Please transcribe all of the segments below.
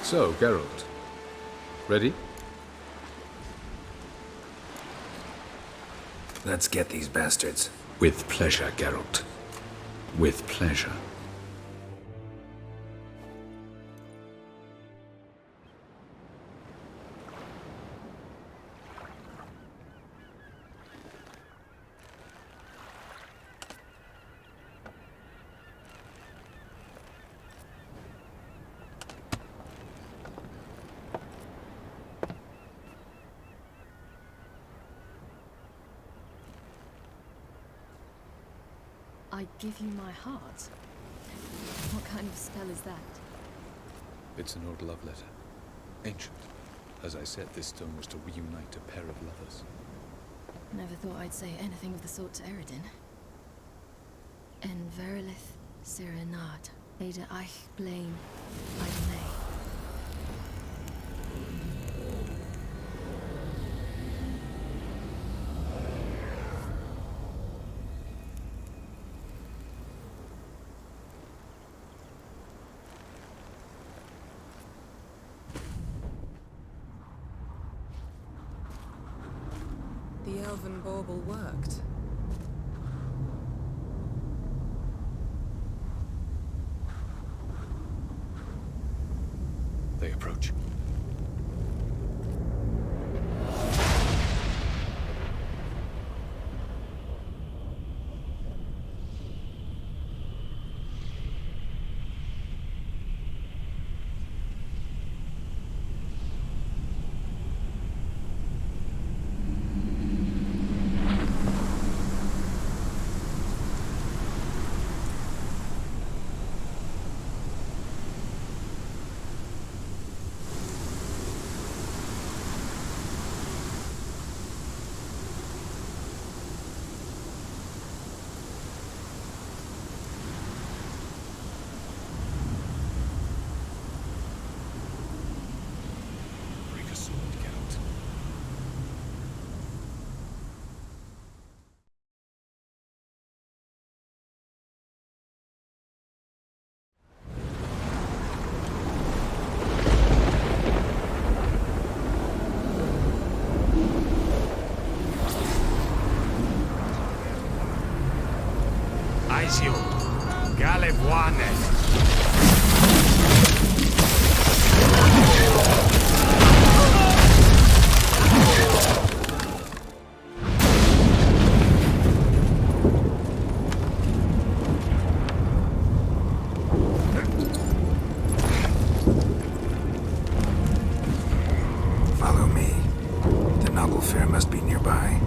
So, Geralt. Ready? Let's get these bastards. With pleasure, Geralt. With pleasure. I give you my heart? What kind of spell is that? It's an old love letter. Ancient. As I said, this stone was to reunite a pair of lovers. Never thought I'd say anything of the sort to Eredin. En verilith serenad, Ada eich blame, I The elven bauble worked. They approach. Aizio, Galevuane. Follow me. The noble fair must be nearby.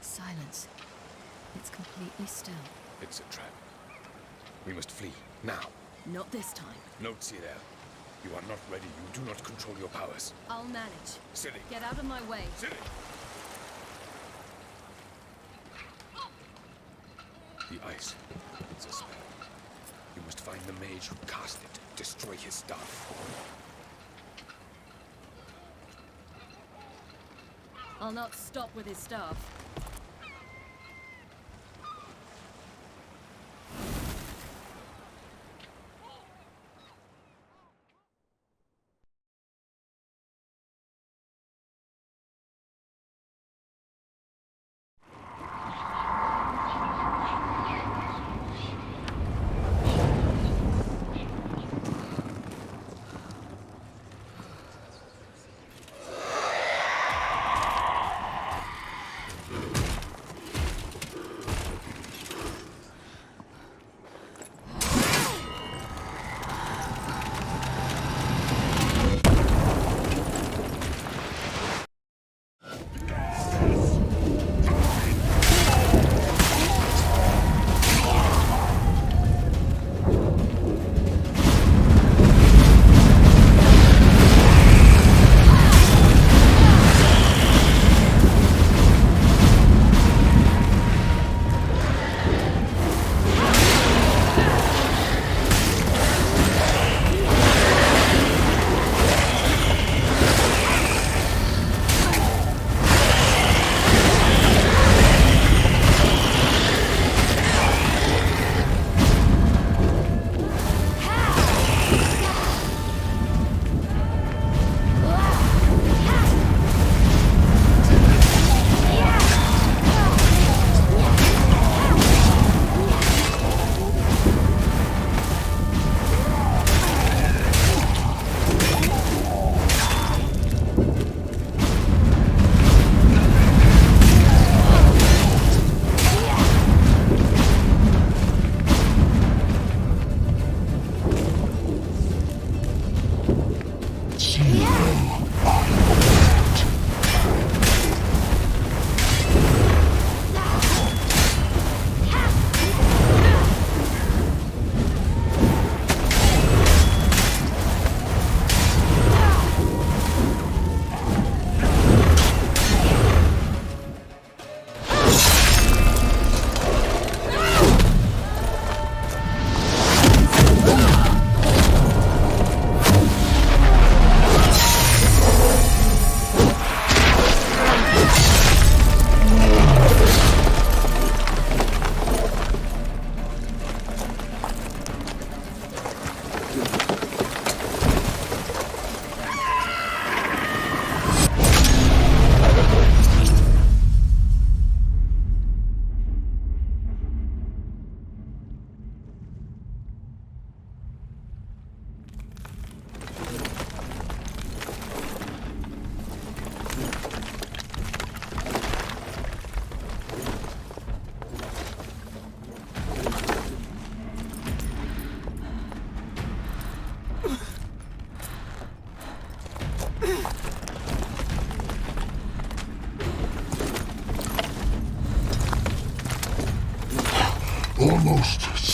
Silence. It's completely still. It's a trap. We must flee, now. Not this time. No, Ciri. You are not ready. You do not control your powers. I'll manage. Ciri. Get out of my way. Ciri! The ice. It's a spell. You must find the mage who cast it. Destroy his staff. I'll not stop with his staff.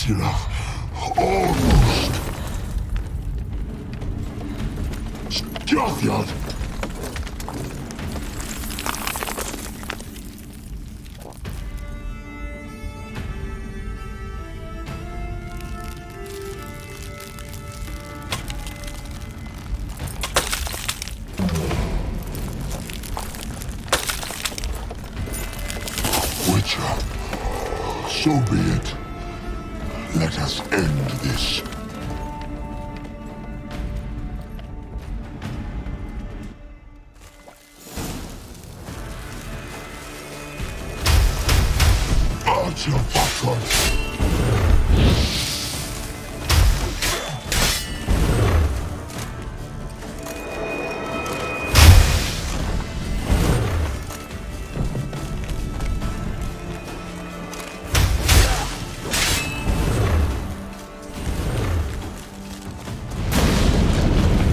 Not enough. Almost. Scathard! Witcher, so be it. Let us end this. Archer patron.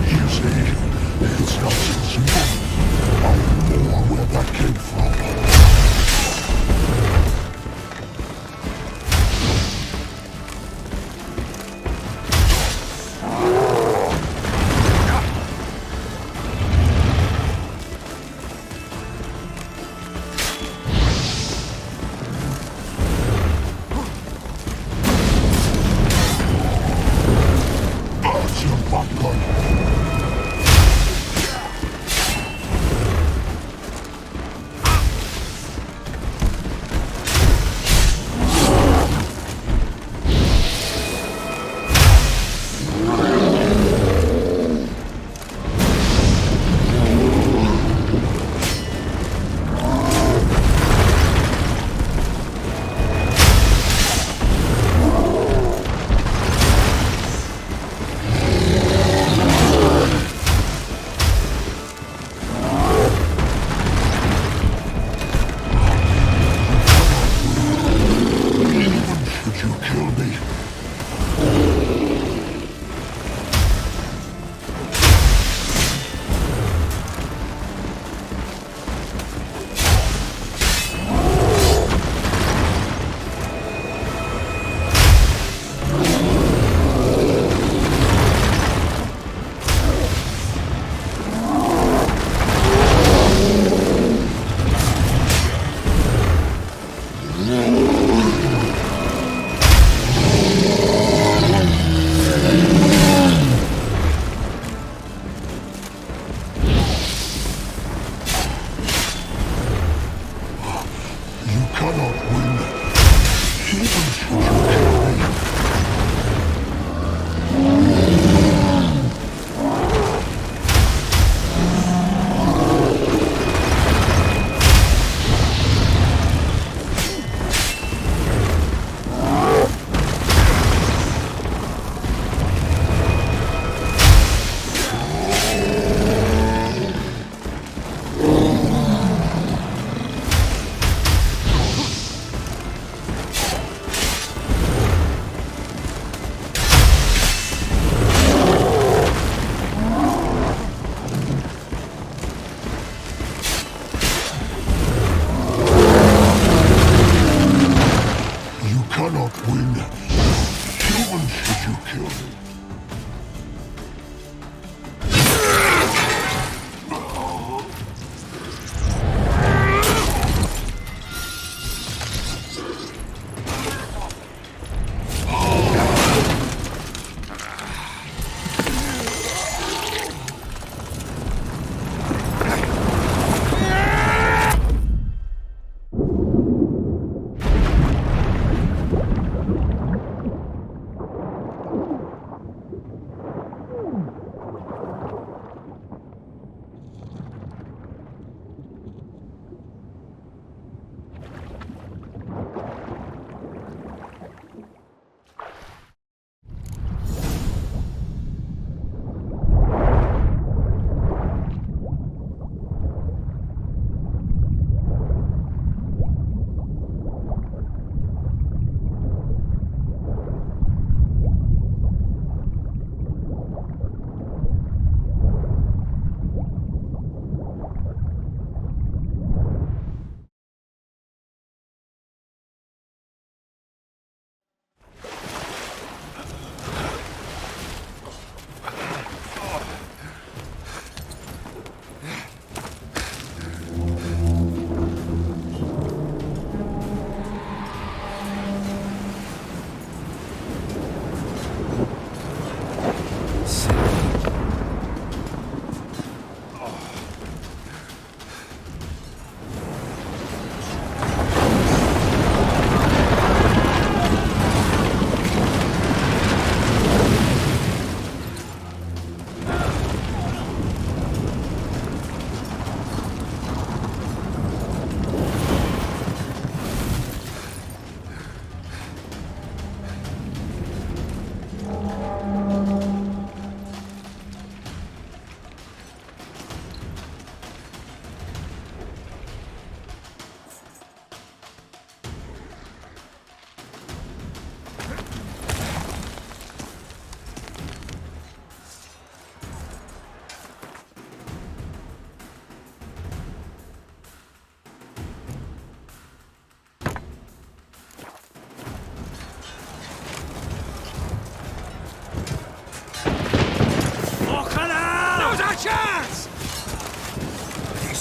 You see, it's not so simple. I know where that came from.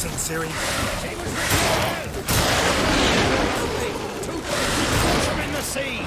seen Ciri? Push him in the sea!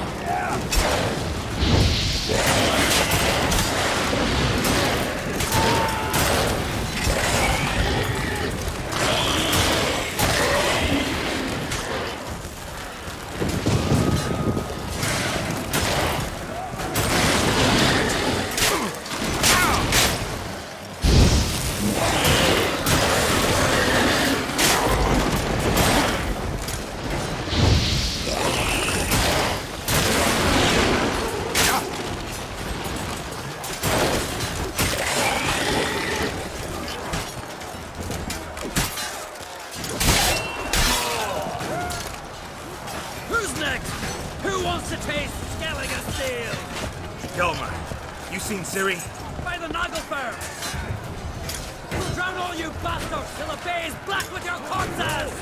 Who's next? Who wants to taste Skelliger Steel? Yo, man. You seen Ciri? By the Nagelfar! We'll drown all you bastards till the bay is black with your corpses!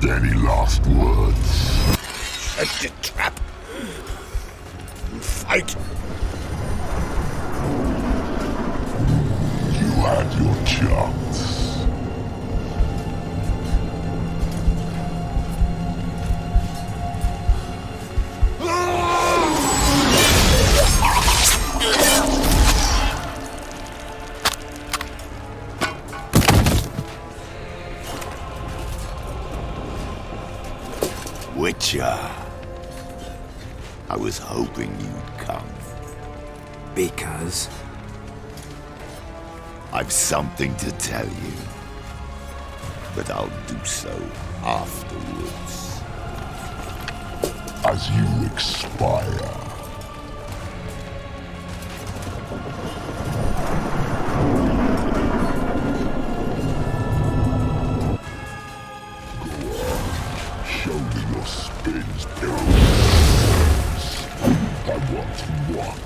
Any last words? Set the trap. Fight. You had your chance. Witcher. I was hoping you'd come. Because? I've something to tell you. But I'll do so afterwards. As you expire. Show me your spins, Geralt. I want to watch.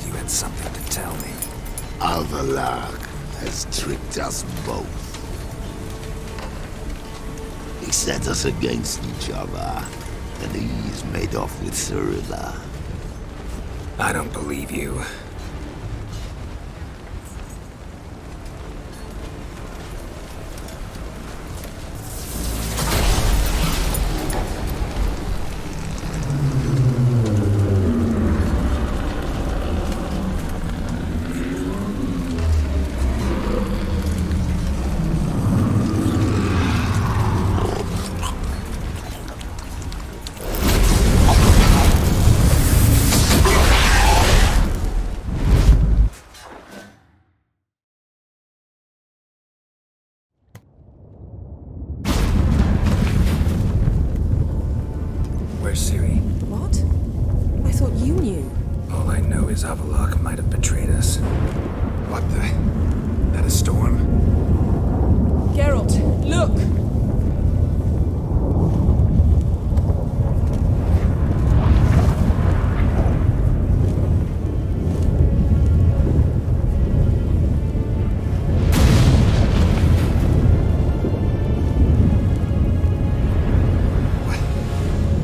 you had something to tell me. Avallac'h has tricked us both. He set us against each other, and he's made off with Ciri. I don't believe you. Where's Ciri? What? I thought you knew. All I know is Avallac'h might have betrayed us. What the? That a storm? Geralt, look!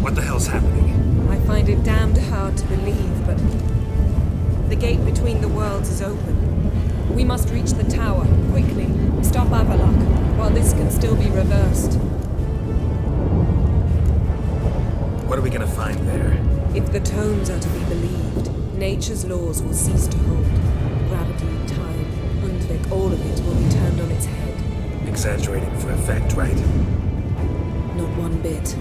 What the hell's happening? I find it damned hard to believe, but the gate between the worlds is open. We must reach the tower, quickly. Stop Avallac'h, while this can still be reversed. What are we gonna find there? If the tomes are to be believed, nature's laws will cease to hold. Gravity, time, Undvik, all of it will be turned on its head. Exaggerating for effect, right? Not one bit.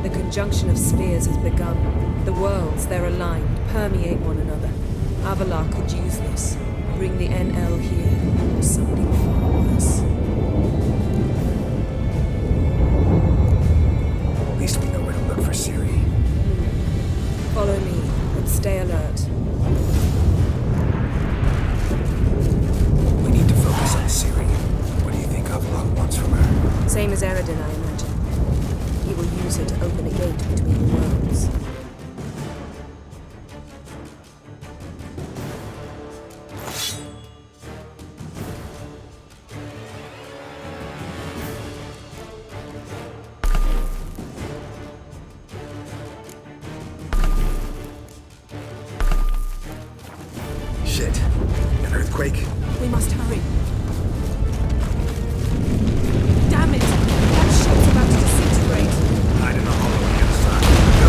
The conjunction of spheres has begun. The worlds, they're aligned, permeate one another. Avallac'h could use this. Bring the NL here, or something far worse. At least we know where to look for Ciri. Follow me, and stay alert. We need to focus on Ciri. What do you think Avallac'h wants from her? Same as Eredin, I imagine. He will use it to open a gate between the worlds. Shit. An earthquake? We must hurry. Damn it! That ship's about to disintegrate. Hide in the hollow on the other side. Go!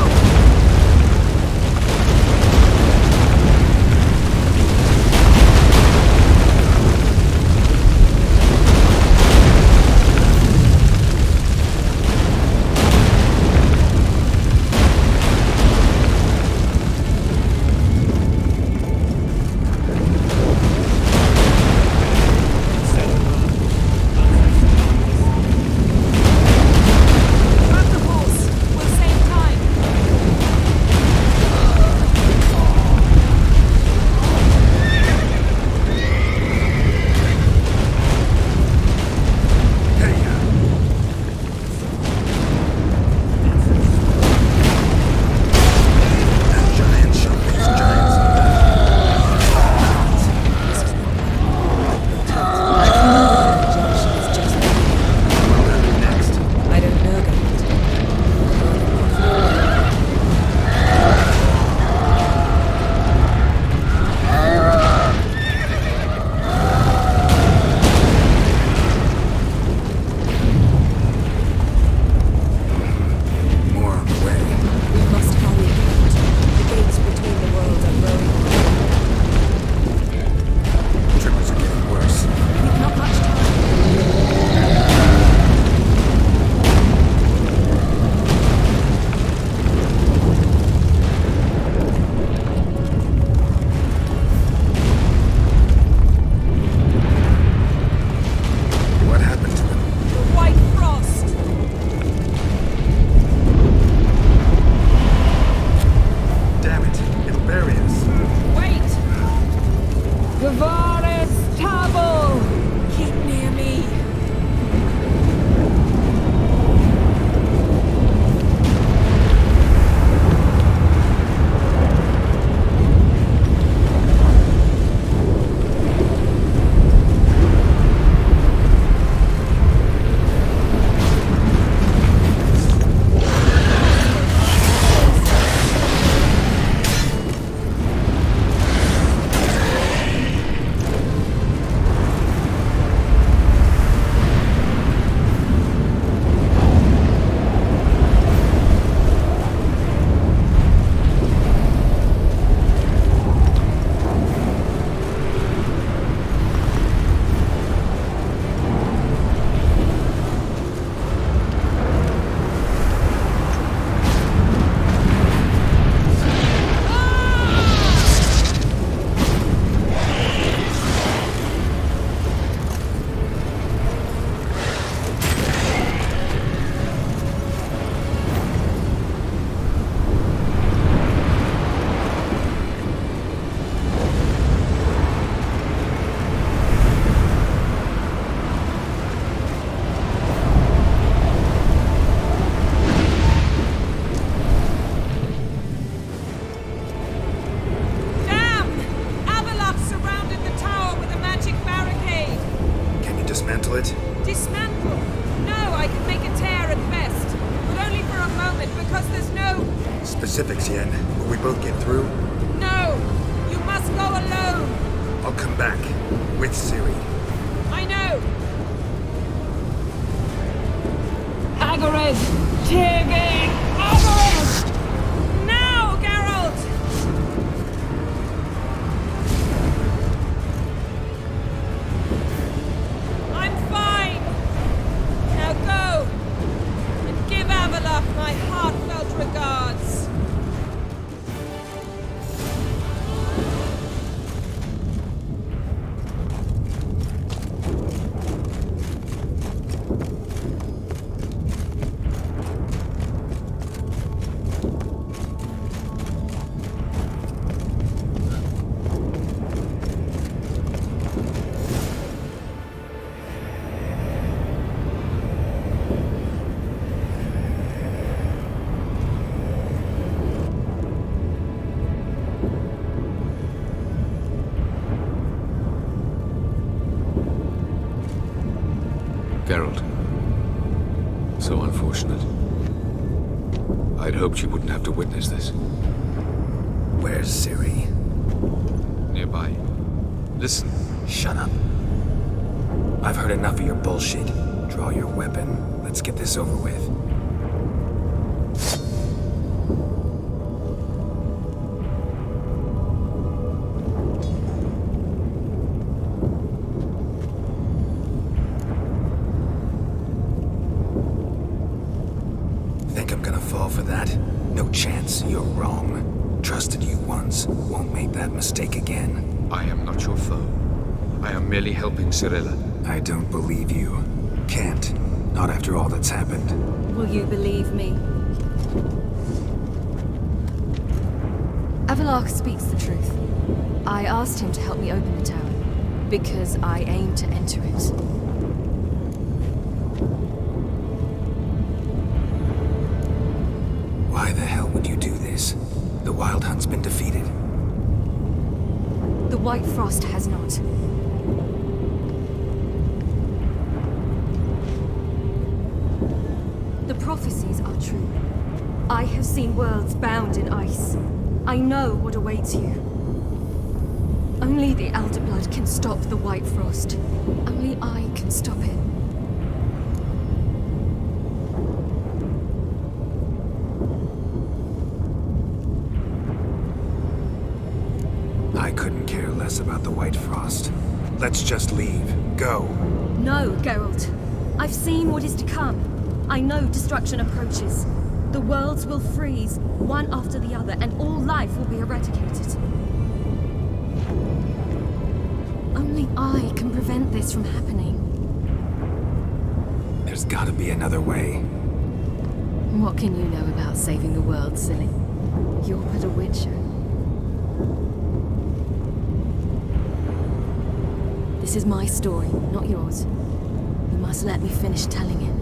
handle. No, I can make a tear at best, but only for a moment because there's no... Specifics, Yen. Will we both get through? No! You must go alone! I'll come back. With Ciri. I know! Agared! Tirgate! Agared! Now, Geralt! I'm fine! Now go! And give Avalok my heartfelt regards! Geralt. So unfortunate. I'd hoped you wouldn't have to witness this. Where's Ciri? Nearby. Listen. Shut up. I've heard enough of your bullshit. Draw your weapon. Let's get this over with. Think I'm gonna fall for that? No chance. You're wrong. Trusted you once. Won't make that mistake again. I am not your foe. I am merely helping Cirilla. I don't believe you. Can't. Not after all that's happened. Will you believe me? Avalok speaks the truth. I asked him to help me open the tower, because I aim to enter it. Why the hell would you do this? The Wild Hunt's been defeated. The White Frost has not. The prophecies are true. I have seen worlds bound in ice. I know what awaits you. Only the Elder Blood can stop the White Frost. Only I can stop it. I couldn't care less about the White Frost. Let's just leave. Go. No, Geralt. I've seen what is to come. I know destruction approaches. The worlds will freeze, one after the other, and all life will be eradicated. Only I can prevent this from happening. There's gotta be another way. What can you know about saving the world, silly? You're but a witcher. This is my story, not yours. You must let me finish telling it.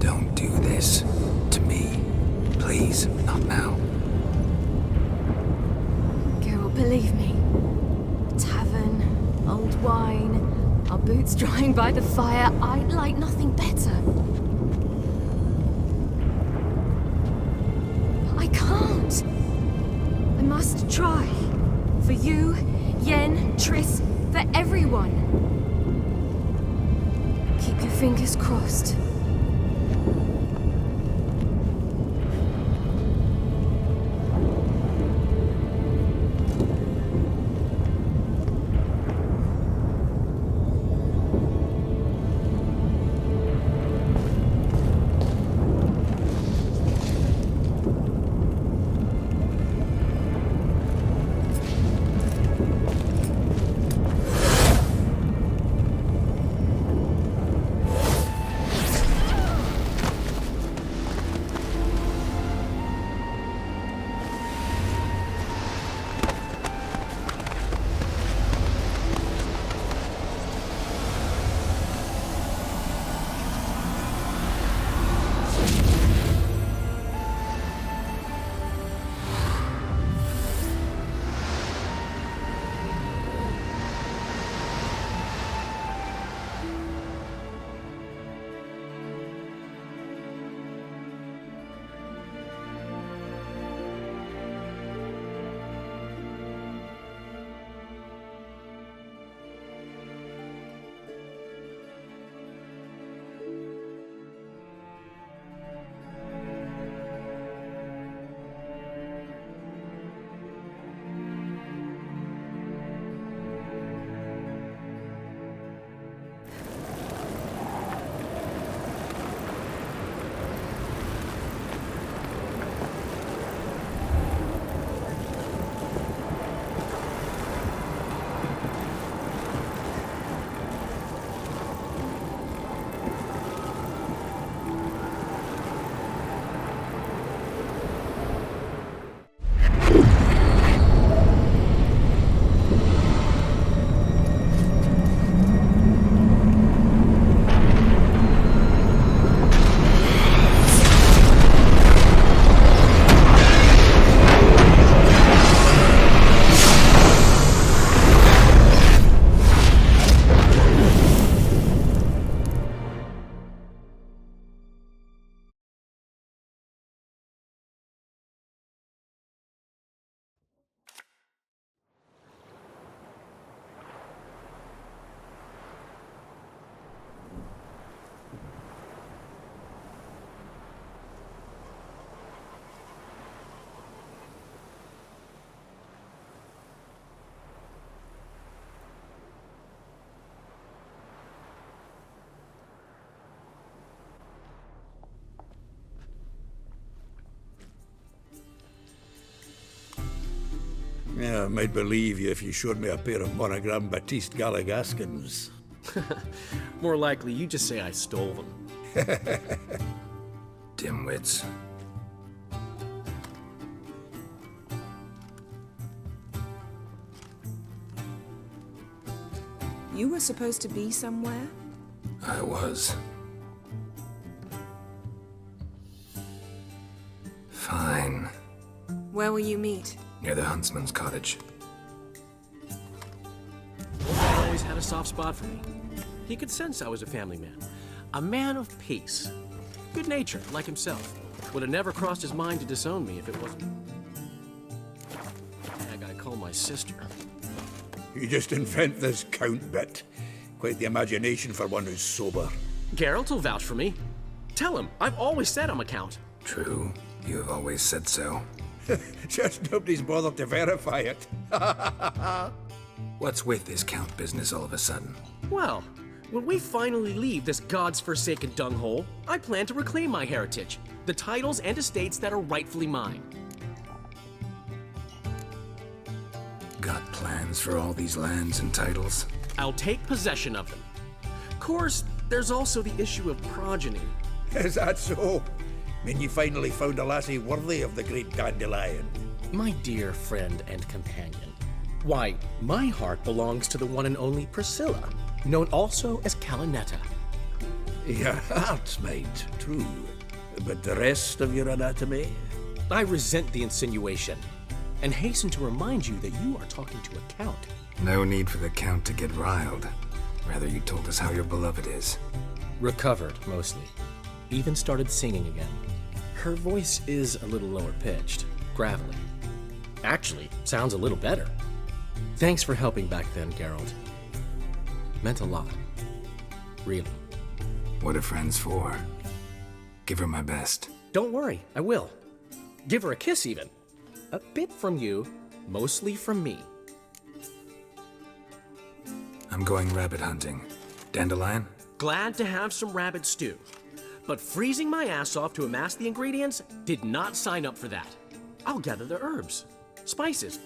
Don't do this. To me. Please, not now. Geralt, believe me. A tavern, old wine, our boots drying by the fire. I'd like nothing better. But I can't. I must try. For you, Yen, Triss, for everyone. Keep your fingers crossed. I might believe you if you showed me a pair of monogram Batiste Galligaskins. More likely, you just say I stole them. Dimwits. You were supposed to be somewhere? I was. Fine. Where will you meet? Near the huntsman's cottage. He always had a soft spot for me. He could sense I was a family man. A man of peace. Good nature, like himself. Would have never crossed his mind to disown me if it wasn't... I call my sister. You just invent this count bit. Quite the imagination for one who's sober. Geralt will vouch for me. Tell him, I've always said I'm a count. True. You have always said so. Just nobody's bothered to verify it. What's with this count business all of a sudden? Well, when we finally leave this god's forsaken dunghole, I plan to reclaim my heritage. The titles and estates that are rightfully mine. Got plans for all these lands and titles? I'll take possession of them. Of course, there's also the issue of progeny. Is that so? Mean you finally found a lassie worthy of the great dandelion? My dear friend and companion. Why, my heart belongs to the one and only Priscilla, known also as Calinetta. Your heart's mate, true. But the rest of your anatomy? I resent the insinuation, and hasten to remind you that you are talking to a count. No need for the count to get riled. Rather, you told us how your beloved is. Recovered, mostly. Even started singing again. Her voice is a little lower pitched, gravelly. Actually, sounds a little better. Thanks for helping back then, Geralt. Meant a lot. Really. What are friends for? Give her my best. Don't worry, I will. Give her a kiss, even. A bit from you, mostly from me. I'm going rabbit hunting. Dandelion? Glad to have some rabbit stew. But freezing my ass off to amass the ingredients did not sign up for that. I'll gather the herbs, spices.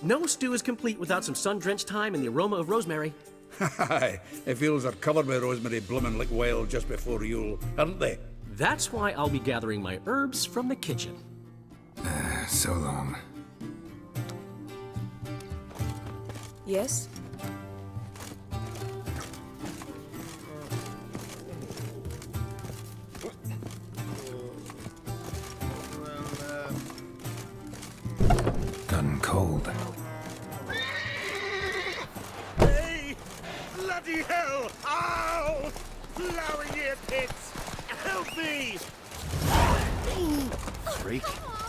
No stew is complete without some sun-drenched thyme and the aroma of rosemary. Aye, the fields are covered with rosemary bloomin' like wild just before Yule, aren't they? That's why I'll be gathering my herbs from the kitchen. So long. Yes? Gotten cold. Hey! Bloody hell! Ow! Flowing ear pits! Help me! Freak.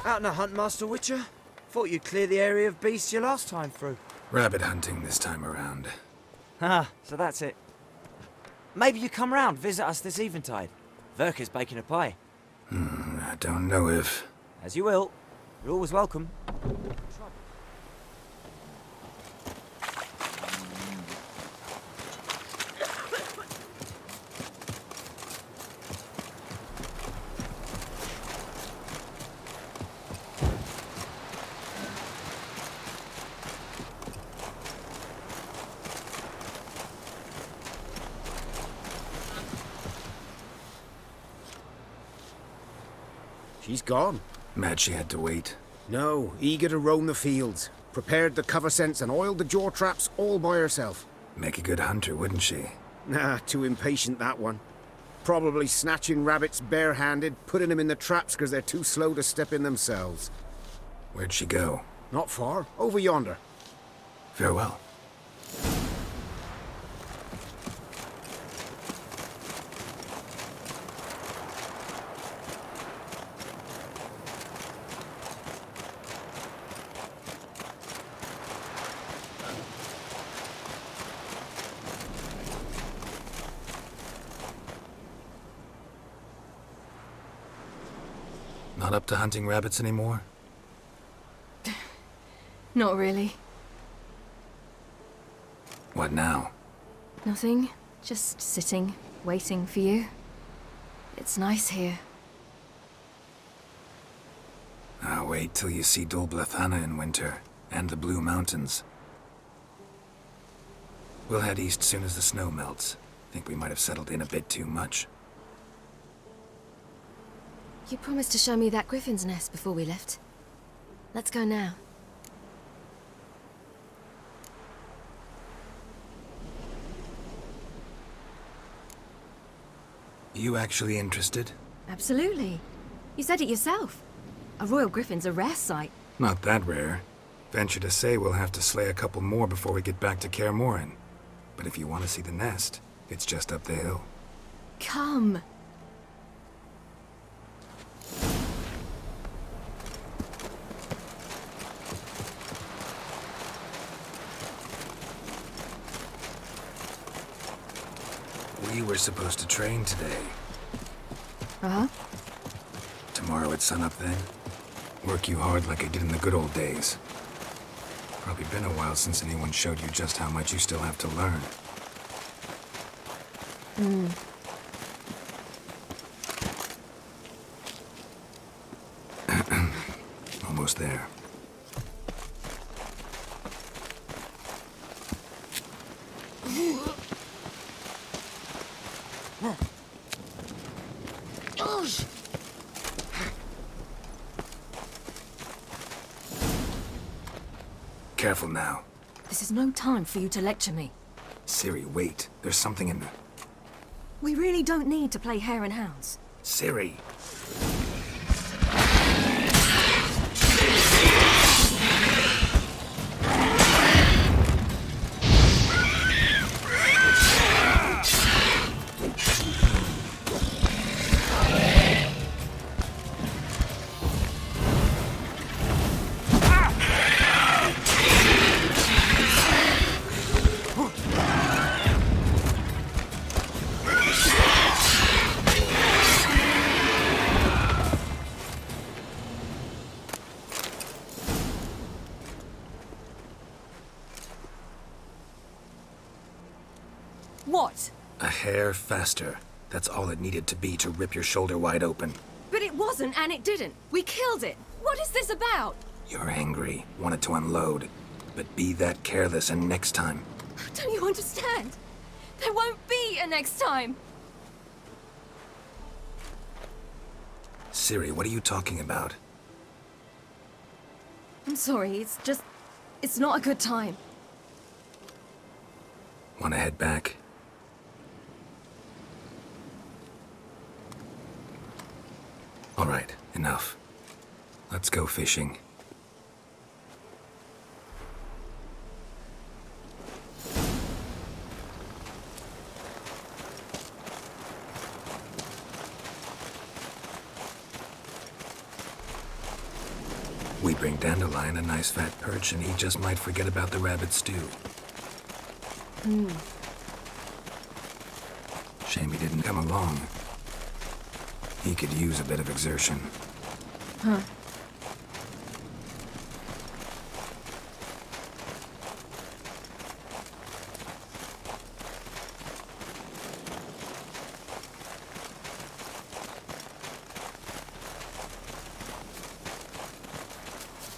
Out on a hunt, Master Witcher? Thought you'd clear the area of beasts your last time through. Rabbit hunting this time around. Ah, so that's it. Maybe you come round, visit us this eventide. Verka's baking a pie. I don't know if... As you will. You're always welcome. She's gone. Mad she had to wait. No, eager to roam the fields. Prepared the cover scents and oiled the jaw traps all by herself. Make a good hunter, wouldn't she? Nah, too impatient, that one. Probably snatching rabbits barehanded, putting them in the traps because they're too slow to step in themselves. Where'd she go? Not far. Over yonder. Farewell. Not up to hunting rabbits anymore? Not really. What now? Nothing. Just sitting, waiting for you. It's nice here. I'll wait till you see Dol Blathana in winter. And the Blue Mountains. We'll head east soon as the snow melts. Think we might have settled in a bit too much. You promised to show me that griffin's nest before we left. Let's go now. You actually interested? Absolutely. You said it yourself. A royal griffin's a rare sight. Not that rare. Venture to say we'll have to slay a couple more before we get back to Kaer Morhen. But if you want to see the nest, it's just up the hill. Come. We were supposed to train today. Uh-huh. Tomorrow at sunup then? Work you hard like I did in the good old days. Probably been a while since anyone showed you just how much you still have to learn. Almost there. Careful now. This is no time for you to lecture me. Ciri, wait. There's something in there. We really don't need to play hare and hounds. Ciri. What? A hair faster. That's all it needed to be to rip your shoulder wide open. But it wasn't, and it didn't. We killed it. What is this about? You're angry, wanted to unload. But be that careless and next time. Don't you understand? There won't be a next time. Ciri, what are you talking about? I'm sorry, it's not a good time. Want to head back? All right, enough. Let's go fishing. We bring Dandelion a nice fat perch, and he just might forget about the rabbit stew. Shame he didn't come along. He could use a bit of exertion. Huh.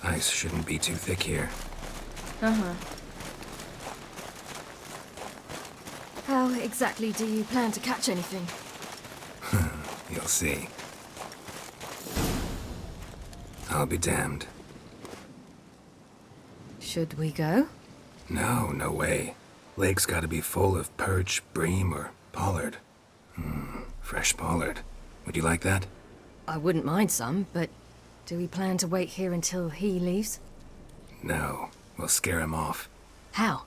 Ice shouldn't be too thick here. Uh-huh. How exactly do you plan to catch anything? You'll see. I'll be damned. Should we go? No way. Lake's gotta be full of perch, bream, or pollard. Fresh pollard. Would you like that? I wouldn't mind some, but do we plan to wait here until he leaves? No. We'll scare him off. How?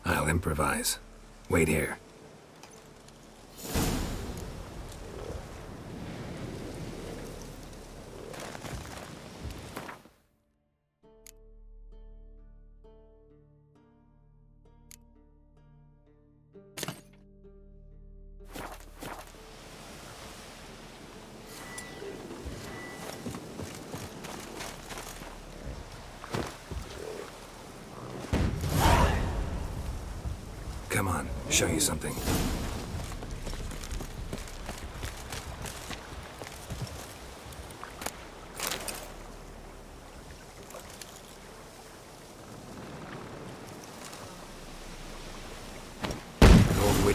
I'll improvise. Wait here. Come on, show you something.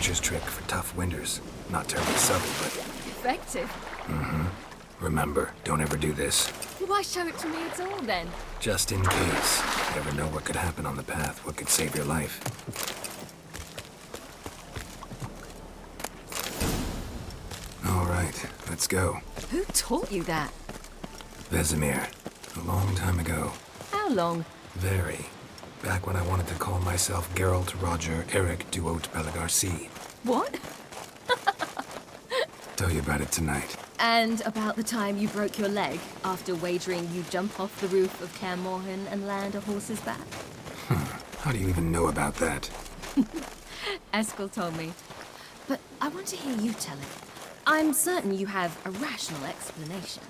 witcher's trick for tough winters. Not terribly subtle, but... Effective. Mm-hmm. Remember, don't ever do this. Why show it to me at all, then? Just in case. You never know what could happen on the path, what could save your life. All right, let's go. Who taught you that? Vesemir. A long time ago. How long? Very. Back when I wanted to call myself Geralt Roger Eric Duot Pelagarci. What? Tell you about it tonight. And about the time you broke your leg after wagering you'd jump off the roof of Kaer Morhen and land a horse's back? How do you even know about that? Eskel told me. But I want to hear you tell it. I'm certain you have a rational explanation.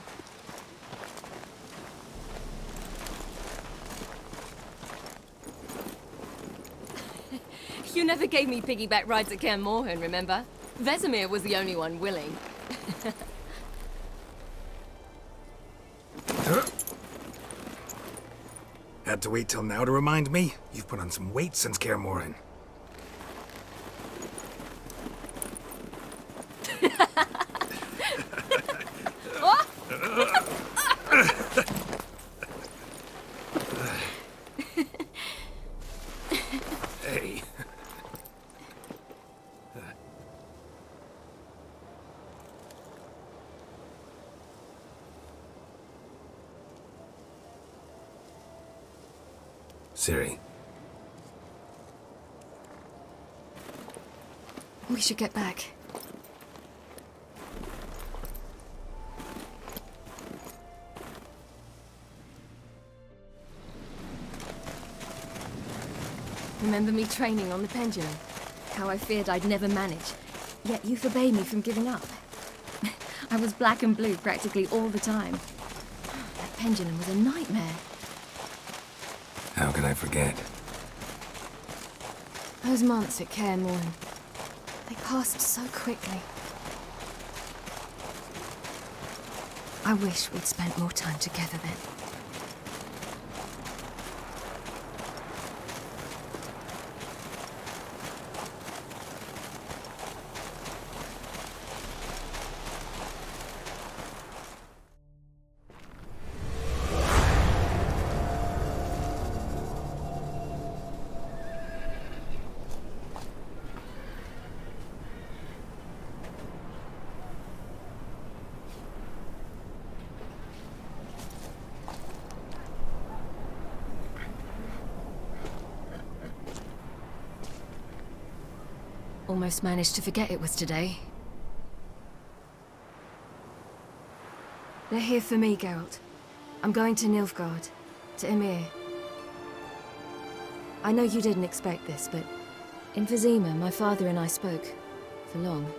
You never gave me piggyback rides at Kaer Morhen, remember? Vesemir was the only one willing. Had to wait till now to remind me? You've put on some weight since Kaer Morhen. Hey. Ciri. We should get back. Remember me training on the pendulum? How I feared I'd never manage. Yet you forbade me from giving up. I was black and blue practically all the time. That pendulum was a nightmare. How could I forget? Those months at Kaer Morhen, they passed so quickly. I wish we'd spent more time together then. Almost managed to forget it was today. They're here for me, Geralt. I'm going to Nilfgaard, to Ymir. I know you didn't expect this, but in Vizima, my father and I spoke for long.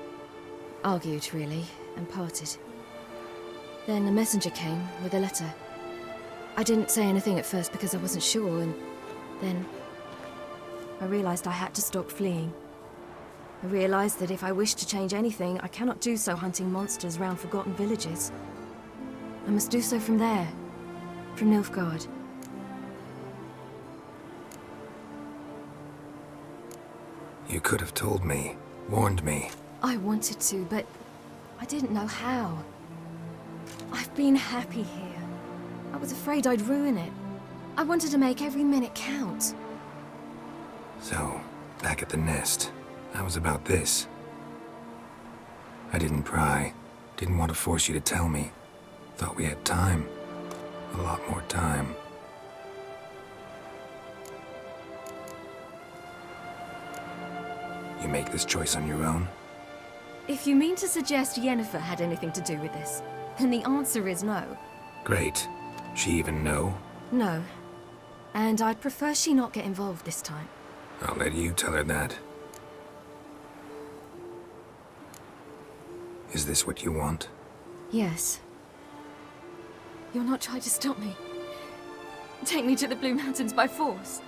Argued, really, and parted. Then a messenger came with a letter. I didn't say anything at first because I wasn't sure, and then I realized I had to stop fleeing. I realized that if I wish to change anything, I cannot do so hunting monsters round forgotten villages. I must do so from there, from Nilfgaard. You could have told me, warned me. I wanted to, but I didn't know how. I've been happy here. I was afraid I'd ruin it. I wanted to make every minute count. So, back at the nest, I was about this. I didn't pry. Didn't want to force you to tell me. Thought we had time. A lot more time. You make this choice on your own? If you mean to suggest Yennefer had anything to do with this, then the answer is no. Great. She even know? No. And I'd prefer she not get involved this time. I'll let you tell her that. Is this what you want? Yes. You're not trying to stop me. Take me to the Blue Mountains by force.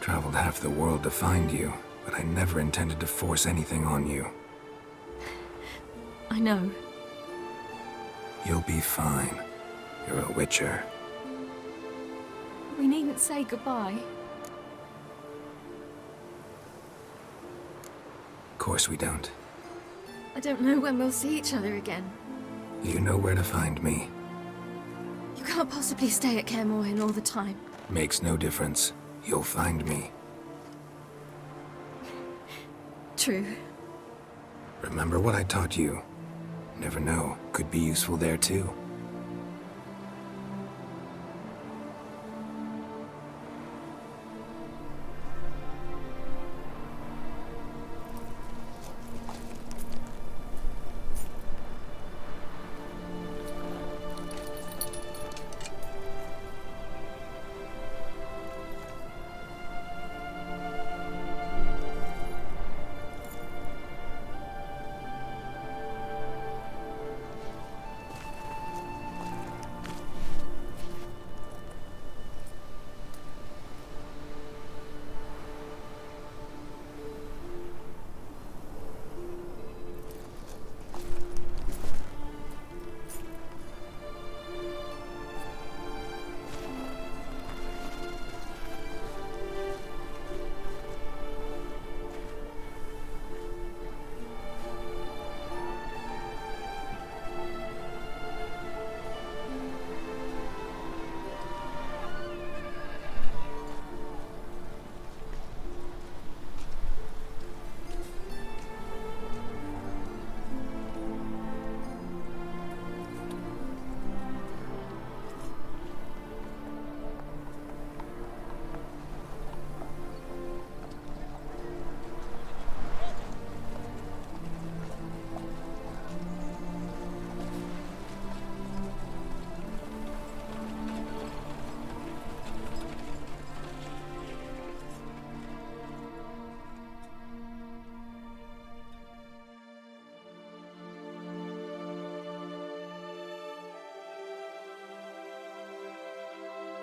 Traveled half the world to find you, but I never intended to force anything on you. I know. You'll be fine. You're a witcher. We needn't say goodbye. Of course we don't. I don't know when we'll see each other again. You know where to find me. You can't possibly stay at Kaer Morhen all the time. Makes no difference. You'll find me. True. Remember what I taught you. Never know, could be useful there too.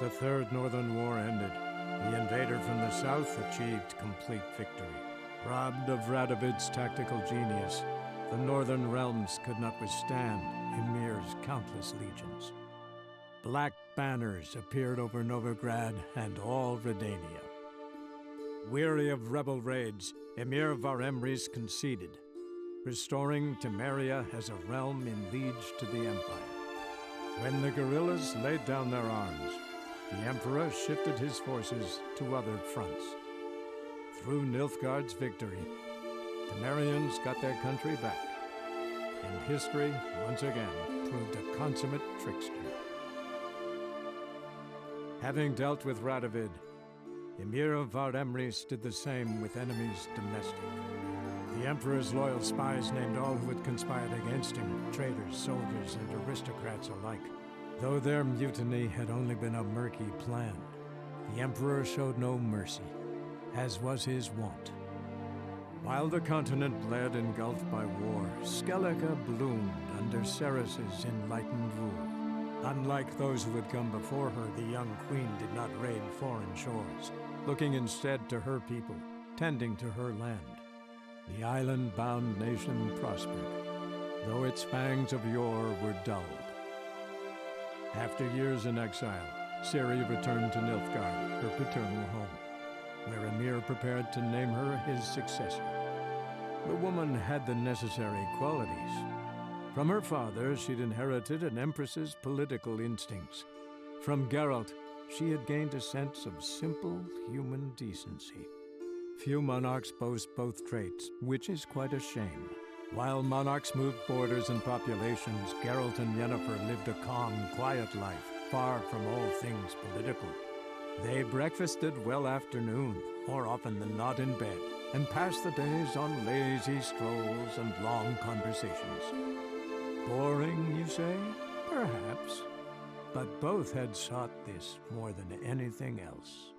The Third Northern War ended. The invader from the south achieved complete victory. Robbed of Radovid's tactical genius, the northern realms could not withstand Ymir's countless legions. Black banners appeared over Novigrad and all Redania. Weary of rebel raids, Emir Var-Emreis conceded, restoring Temeria as a realm in liege to the Empire. When the guerrillas laid down their arms, the Emperor shifted his forces to other fronts. Through Nilfgaard's victory, Temerians got their country back, and history once again proved a consummate trickster. Having dealt with Radovid, Emir Var-Emreis did the same with enemies domestic. The Emperor's loyal spies named all who had conspired against him, traitors, soldiers, and aristocrats alike. Though their mutiny had only been a murky plan, the Emperor showed no mercy, as was his wont. While the continent bled engulfed by war, Skellige bloomed under Ceres's enlightened rule. Unlike those who had come before her, the young queen did not raid foreign shores, looking instead to her people, tending to her land. The island-bound nation prospered, though its fangs of yore were dulled. After years in exile, Ciri returned to Nilfgaard, her paternal home, where Emir prepared to name her his successor. The woman had the necessary qualities. From her father, she'd inherited an empress's political instincts. From Geralt, she had gained a sense of simple human decency. Few monarchs boast both traits, which is quite a shame. While monarchs moved borders and populations, Geralt and Yennefer lived a calm, quiet life, far from all things political. They breakfasted well afternoon, more often than not in bed, and passed the days on lazy strolls and long conversations. Boring, you say? Perhaps. But both had sought this more than anything else.